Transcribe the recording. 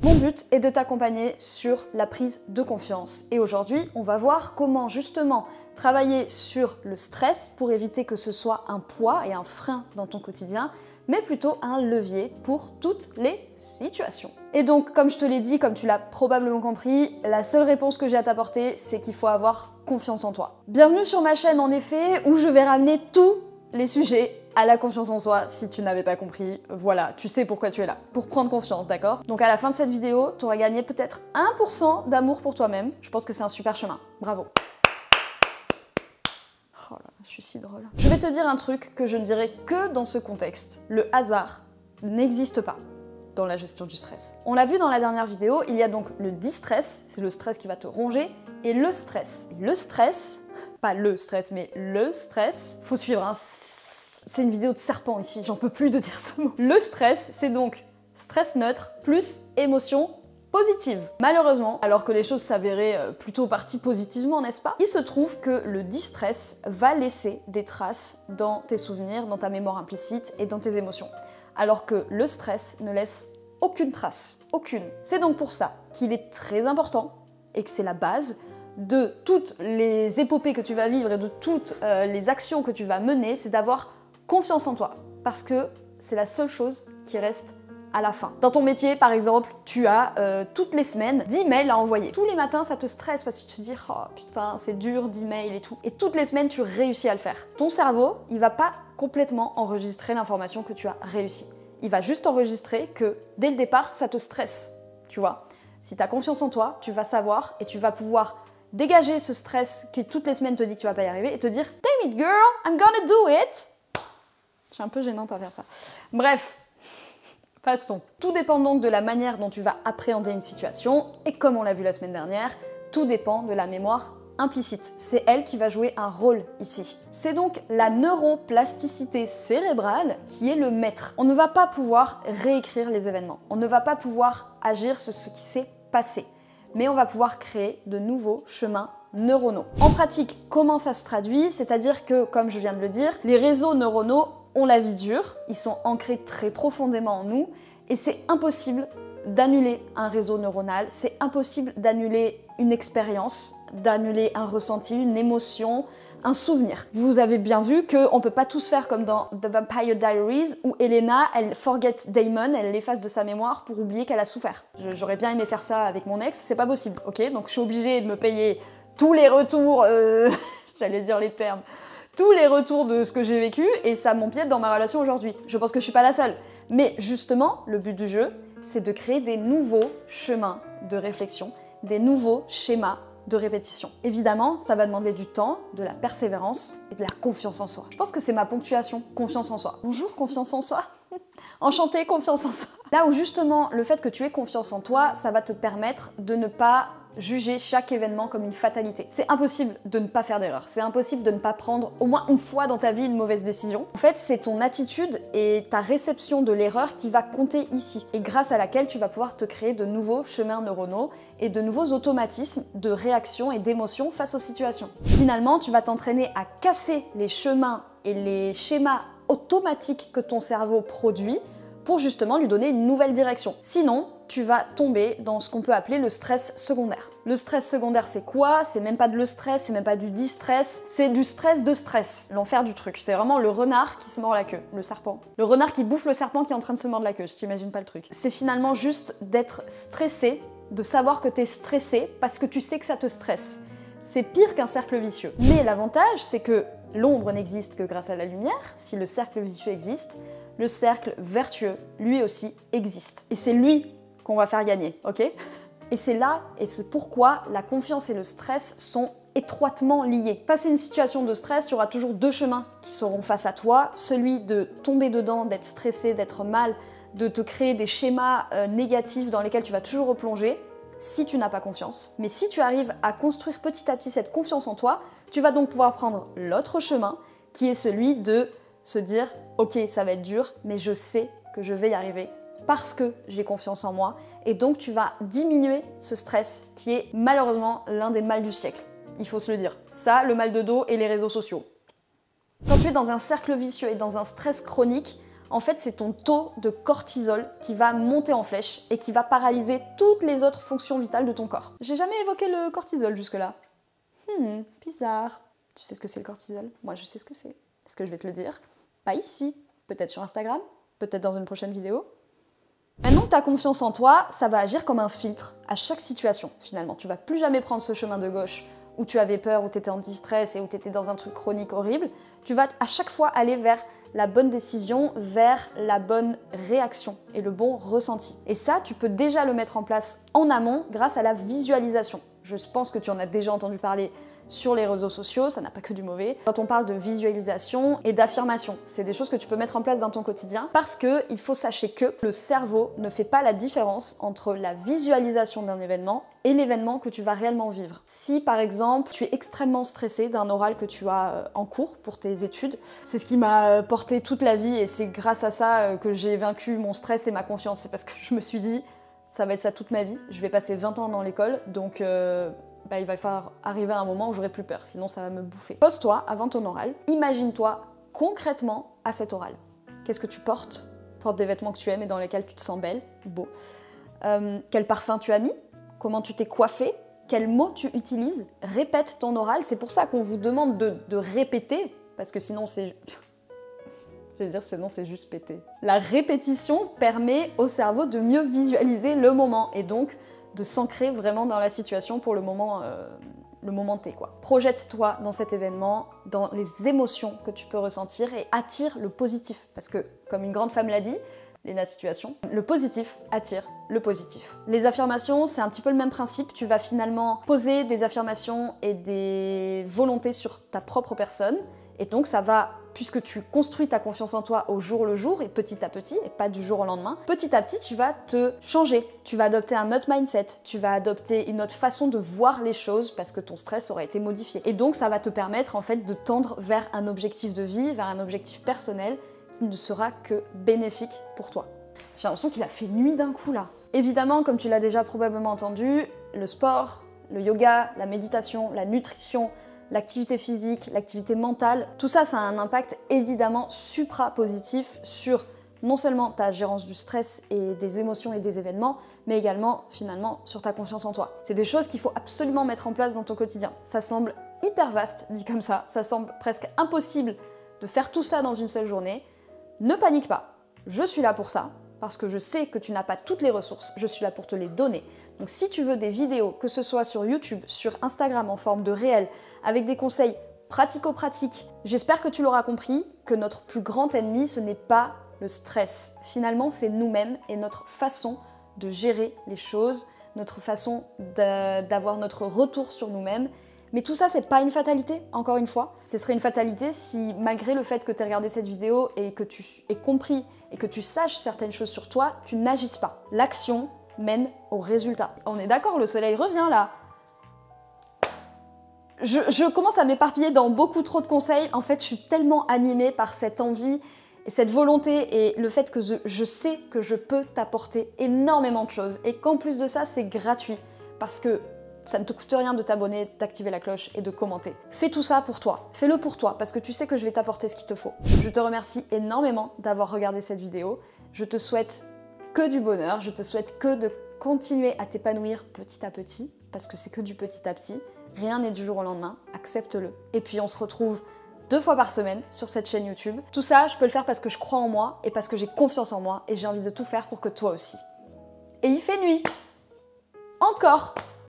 Mon but est de t'accompagner sur la prise de confiance. Et aujourd'hui, on va voir comment justement travailler sur le stress pour éviter que ce soit un poids et un frein dans ton quotidien, mais plutôt un levier pour toutes les situations. Et donc, comme je te l'ai dit, comme tu l'as probablement compris, la seule réponse que j'ai à t'apporter, c'est qu'il faut avoir confiance en toi. Bienvenue sur ma chaîne, en effet, où je vais ramener tous les sujets à la confiance en soi. Si tu n'avais pas compris, voilà, tu sais pourquoi tu es là. Pour prendre confiance, d'accord? Donc à la fin de cette vidéo, tu auras gagné peut-être 1% d'amour pour toi-même. Je pense que c'est un super chemin. Bravo. Oh là, je suis si drôle. Je vais te dire un truc que je ne dirai que dans ce contexte. Le hasard n'existe pas dans la gestion du stress. On l'a vu dans la dernière vidéo, il y a donc le distress, c'est le stress qui va te ronger, et le stress. Le stress, pas le stress, mais le stress, faut suivre, hein, c'est une vidéo de serpent ici, j'en peux plus de dire ce mot. Le stress, c'est donc stress neutre plus émotion positive. Malheureusement, alors que les choses s'avéraient plutôt parties positivement, n'est-ce pas? Il se trouve que le distress va laisser des traces dans tes souvenirs, dans ta mémoire implicite et dans tes émotions. Alors que le stress ne laisse aucune trace. Aucune. C'est donc pour ça qu'il est très important, et que c'est la base, de toutes les épopées que tu vas vivre et de toutes les actions que tu vas mener, c'est d'avoir confiance en toi. Parce que c'est la seule chose qui reste à la fin. Dans ton métier, par exemple, tu as toutes les semaines 10 mails à envoyer. Tous les matins, ça te stresse parce que tu te dis « Oh putain, c'est dur, 10 mails et tout ». Et toutes les semaines, tu réussis à le faire. Ton cerveau, il va pas complètement enregistrer l'information que tu as réussi. Il va juste enregistrer que, dès le départ, ça te stresse, tu vois. Si tu as confiance en toi, tu vas savoir et tu vas pouvoir dégager ce stress qui toutes les semaines te dit que tu vas pas y arriver et te dire « Damn it girl, I'm gonna do it ». Je suis un peu gênante à faire ça. Bref. Passons. Tout dépend donc de la manière dont tu vas appréhender une situation, et comme on l'a vu la semaine dernière, tout dépend de la mémoire implicite. C'est elle qui va jouer un rôle ici. C'est donc la neuroplasticité cérébrale qui est le maître. On ne va pas pouvoir réécrire les événements, on ne va pas pouvoir agir sur ce qui s'est passé, mais on va pouvoir créer de nouveaux chemins neuronaux. En pratique, comment ça se traduit? C'est-à-dire que, comme je viens de le dire, les réseaux neuronaux ont la vie dure, ils sont ancrés très profondément en nous, et c'est impossible d'annuler un réseau neuronal, c'est impossible d'annuler une expérience, d'annuler un ressenti, une émotion, un souvenir. Vous avez bien vu qu'on ne peut pas tous faire comme dans The Vampire Diaries, où Elena, elle forget Damon, elle l'efface de sa mémoire pour oublier qu'elle a souffert. J'aurais bien aimé faire ça avec mon ex, c'est pas possible, ok? Donc je suis obligée de me payer tous les retours, j'allais dire les termes, tous les retours de ce que j'ai vécu, et ça m'empiète dans ma relation aujourd'hui. Je pense que je suis pas la seule. Mais justement, le but du jeu, c'est de créer des nouveaux chemins de réflexion, des nouveaux schémas de répétition. Évidemment, ça va demander du temps, de la persévérance et de la confiance en soi. Je pense que c'est ma ponctuation, confiance en soi. Bonjour, confiance en soi. Enchantée, confiance en soi. Là où justement, le fait que tu aies confiance en toi, ça va te permettre de ne pas juger chaque événement comme une fatalité. C'est impossible de ne pas faire d'erreur. C'est impossible de ne pas prendre au moins une fois dans ta vie une mauvaise décision. En fait, c'est ton attitude et ta réception de l'erreur qui va compter ici, et grâce à laquelle tu vas pouvoir te créer de nouveaux chemins neuronaux et de nouveaux automatismes de réaction et d'émotion face aux situations. Finalement, tu vas t'entraîner à casser les chemins et les schémas automatiques que ton cerveau produit pour justement lui donner une nouvelle direction. Sinon, tu vas tomber dans ce qu'on peut appeler le stress secondaire. Le stress secondaire, c'est quoi? C'est même pas de le stress, c'est même pas du distress, c'est du stress de stress. L'enfer du truc. C'est vraiment le renard qui se mord la queue, le serpent. Le renard qui bouffe le serpent qui est en train de se mordre la queue, je t'imagine pas le truc. C'est finalement juste d'être stressé, de savoir que t'es stressé parce que tu sais que ça te stresse. C'est pire qu'un cercle vicieux. Mais l'avantage, c'est que l'ombre n'existe que grâce à la lumière. Si le cercle vicieux existe, le cercle vertueux, lui aussi, existe. Et c'est lui qu'on va faire gagner, ok? Et c'est là, et c'est pourquoi la confiance et le stress sont étroitement liés. Face à une situation de stress, il y aura toujours deux chemins qui seront face à toi. Celui de tomber dedans, d'être stressé, d'être mal, de te créer des schémas négatifs dans lesquels tu vas toujours replonger, si tu n'as pas confiance. Mais si tu arrives à construire petit à petit cette confiance en toi, tu vas donc pouvoir prendre l'autre chemin, qui est celui de se dire « Ok, ça va être dur, mais je sais que je vais y arriver parce que j'ai confiance en moi. » Et donc tu vas diminuer ce stress qui est malheureusement l'un des mals du siècle. Il faut se le dire. Ça, le mal de dos et les réseaux sociaux. Quand tu es dans un cercle vicieux et dans un stress chronique, en fait c'est ton taux de cortisol qui va monter en flèche et qui va paralyser toutes les autres fonctions vitales de ton corps. J'ai jamais évoqué le cortisol jusque-là. Bizarre. Tu sais ce que c'est le cortisol? Moi je sais ce que c'est. Est-ce que je vais te le dire? Pas ici, peut-être sur Instagram, peut-être dans une prochaine vidéo. Maintenant que tu as confiance en toi, ça va agir comme un filtre à chaque situation finalement. Tu vas plus jamais prendre ce chemin de gauche où tu avais peur, où tu étais en distress et où tu étais dans un truc chronique horrible. Tu vas à chaque fois aller vers la bonne décision, vers la bonne réaction et le bon ressenti. Et ça, tu peux déjà le mettre en place en amont grâce à la visualisation. Je pense que tu en as déjà entendu parler sur les réseaux sociaux, ça n'a pas que du mauvais. Quand on parle de visualisation et d'affirmation, c'est des choses que tu peux mettre en place dans ton quotidien parce qu'il faut sachez que le cerveau ne fait pas la différence entre la visualisation d'un événement et l'événement que tu vas réellement vivre. Si par exemple tu es extrêmement stressé d'un oral que tu as en cours pour tes études, c'est ce qui m'a porté toute la vie et c'est grâce à ça que j'ai vaincu mon stress et ma confiance. C'est parce que je me suis dit, ça va être ça toute ma vie, je vais passer 20 ans dans l'école, donc il va falloir arriver à un moment où j'aurai plus peur, sinon ça va me bouffer. Pose-toi avant ton oral, imagine-toi concrètement à cet oral. Qu'est-ce que tu portes? Porte des vêtements que tu aimes et dans lesquels tu te sens belle, beau. Quel parfum tu as mis? Comment tu t'es coiffé? Quels mots tu utilises? Répète ton oral, c'est pour ça qu'on vous demande de répéter, parce que sinon c'est... Je veux dire, sinon c'est juste péter. La répétition permet au cerveau de mieux visualiser le moment et donc de s'ancrer vraiment dans la situation pour le moment T, quoi. Projette-toi dans cet événement, dans les émotions que tu peux ressentir et attire le positif. Parce que, comme une grande femme l'a dit, Léna Situation, le positif attire le positif. Les affirmations, c'est un petit peu le même principe. Tu vas finalement poser des affirmations et des volontés sur ta propre personne. Et donc ça va, puisque tu construis ta confiance en toi au jour le jour et petit à petit, et pas du jour au lendemain, petit à petit tu vas te changer, tu vas adopter un autre mindset, tu vas adopter une autre façon de voir les choses parce que ton stress aura été modifié. Et donc ça va te permettre en fait de tendre vers un objectif de vie, vers un objectif personnel qui ne sera que bénéfique pour toi. J'ai l'impression qu'il a fait nuit d'un coup là. Évidemment, comme tu l'as déjà probablement entendu, le sport, le yoga, la méditation, la nutrition, l'activité physique, l'activité mentale, tout ça, ça a un impact évidemment supra-positif sur non seulement ta gérance du stress et des émotions et des événements, mais également finalement sur ta confiance en toi. C'est des choses qu'il faut absolument mettre en place dans ton quotidien. Ça semble hyper vaste, dit comme ça semble presque impossible de faire tout ça dans une seule journée. Ne panique pas, je suis là pour ça, parce que je sais que tu n'as pas toutes les ressources, je suis là pour te les donner. Donc si tu veux des vidéos, que ce soit sur YouTube, sur Instagram en forme de réel, avec des conseils pratico-pratiques, j'espère que tu l'auras compris, que notre plus grand ennemi, ce n'est pas le stress. Finalement, c'est nous-mêmes et notre façon de gérer les choses, notre façon d'avoir notre retour sur nous-mêmes. Mais tout ça, c'est pas une fatalité, encore une fois. Ce serait une fatalité si, malgré le fait que tu aies regardé cette vidéo et que tu aies compris et que tu saches certaines choses sur toi, tu n'agisses pas. L'action mène au résultat. On est d'accord, le soleil revient là. Je commence à m'éparpiller dans beaucoup trop de conseils. En fait, je suis tellement animée par cette envie et cette volonté et le fait que je sais que je peux t'apporter énormément de choses et qu'en plus de ça, c'est gratuit parce que ça ne te coûte rien de t'abonner, d'activer la cloche et de commenter. Fais tout ça pour toi. Fais-le pour toi parce que tu sais que je vais t'apporter ce qu'il te faut. Je te remercie énormément d'avoir regardé cette vidéo. Je te souhaite que du bonheur. Je te souhaite que de continuer à t'épanouir petit à petit parce que c'est que du petit à petit. Rien n'est du jour au lendemain. Accepte-le. Et puis on se retrouve 2 fois par semaine sur cette chaîne YouTube. Tout ça, je peux le faire parce que je crois en moi et parce que j'ai confiance en moi et j'ai envie de tout faire pour que toi aussi. Et il fait nuit. Encore.